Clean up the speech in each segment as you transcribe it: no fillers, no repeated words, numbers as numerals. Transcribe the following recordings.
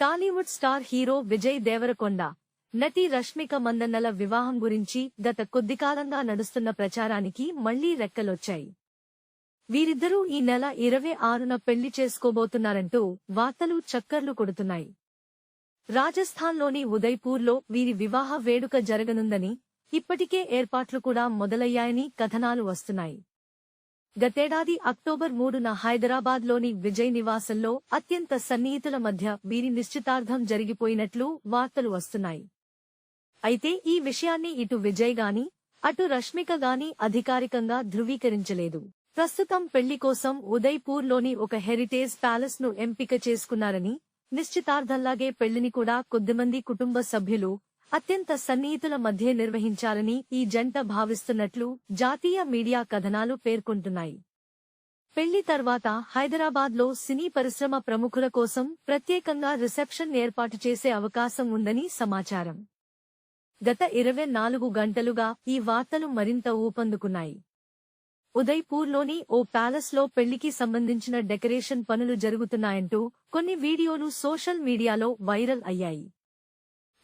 Tollywood star hero Vijay Devarakonda, నటి రష్మిక మందన్నల వివాహం గురించి గత కొద్దికాలంగా నడుస్తున్న ప్రచారానికి మళ్లీ రెక్కలొచ్చాయి. వీరిద్దరూ ఈ నెల 26న పెళ్లి చేసుకోబోతున్నారంటూ వార్తలు చక్కర్లు కొడుతున్నాయి. రాజస్థాన్లోని ఉదయ్పూర్లో వీరి వివాహ వేడుక జరగనుందని, ఇప్పటికే ఏర్పాట్లు కూడా మొదలయ్యాయని కథనాలు వస్తున్నాయి. గతేడాది అక్టోబర్ 3న హైదరాబాద్లోని విజయ్ నివాసంలో అత్యంత సన్నిహితుల మధ్య వీరి నిశ్చితార్థం జరిగిపోయినట్లు వార్తలు వస్తున్నాయి. అయితే ఈ విషయాన్ని ఇటు విజయ్ గాని, అటు రష్మిక గాని అధికారికంగా ధృవీకరించలేదు. ప్రస్తుతం పెళ్లి కోసం ఉదయ్పూర్లోని ఒక హెరిటేజ్ ప్యాలెస్ ను ఎంపిక చేసుకున్నారని, నిశ్చితార్థంలాగే పెళ్లిని కూడా కొద్దిమంది కుటుంబ సభ్యులు, అత్యంత సన్నిహితుల మధ్య నిర్వహించాలని ఈ జంట భావిస్తున్నట్లు జాతీయ మీడియా కథనాలు పేర్కొంటున్నాయి. పెళ్లి తర్వాత హైదరాబాద్లో సినీ పరిశ్రమ ప్రముఖుల కోసం ప్రత్యేకంగా రిసెప్షన్ ఏర్పాటు చేసే అవకాశం ఉందని సమాచారం. గత 24 గంటలుగా ఈ వార్తలు మరింత ఊపందుకున్నాయి. ఉదయ్పూర్లోని ఓ ప్యాలెస్లో పెళ్లికి సంబంధించిన డెకరేషన్ పనులు జరుగుతున్నాయంటూ కొన్ని వీడియోలు సోషల్ మీడియాలో వైరల్ అయ్యాయి.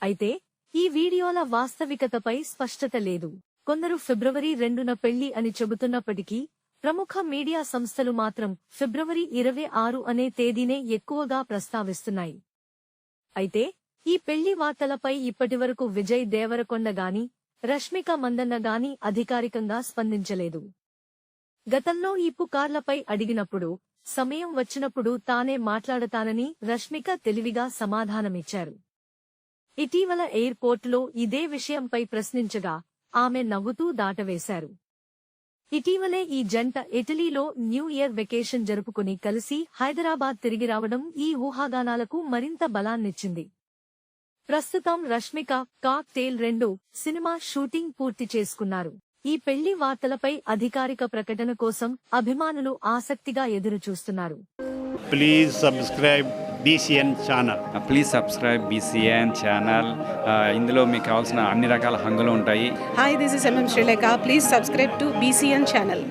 అయితే ఈ వీడియోల వాస్తవికతపై స్పష్టత లేదు. కొందరు ఫిబ్రవరి 2న పెళ్లి అని చెబుతున్నప్పటికీ, ప్రముఖ మీడియా సంస్థలు మాత్రం ఫిబ్రవరి 26 అనే తేదీనే ఎక్కువగా ప్రస్తావిస్తున్నాయి. అయితే ఈ పెళ్లి వార్తలపై ఇప్పటివరకు విజయ్ దేవరకొండ గాని, రష్మిక మందన్న గాని అధికారికంగా స్పందించలేదు. గతంలో ఈ పుకార్లపై అడిగినప్పుడు, సమయం వచ్చినప్పుడు తానే మాట్లాడతానని రష్మిక తెలివిగా సమాధానమిచ్చారు. ఇటీవల ఎయిర్పోర్టులో ఇదే విషయంపై ప్రశ్నించగా ఆమె నవ్వుతూ దాటవేశారు. ఇటీవలే ఈ జంట ఇటలీలో న్యూ ఇయర్ వెకేషన్ జరుపుకుని కలిసి హైదరాబాద్ తిరిగి రావడం ఈ ఊహాగానాలకు మరింత బలాన్నిచ్చింది. ప్రస్తుతం రష్మిక కాక్టైల్ 2 సినిమా షూటింగ్ పూర్తి చేసుకున్నారు. ఈ పెళ్లి వార్తలపై అధికారిక ప్రకటన కోసం అభిమానులు ఆసక్తిగా ఎదురుచూస్తున్నారు. Please subscribe BCN channel. Please subscribe BCN channel. ఇందులో మీకు కావాల్సిన అన్ని రకాల హంగులు ఉంటాయి. Hi, this is MM Sri Lanka. Please subscribe to BCN channel.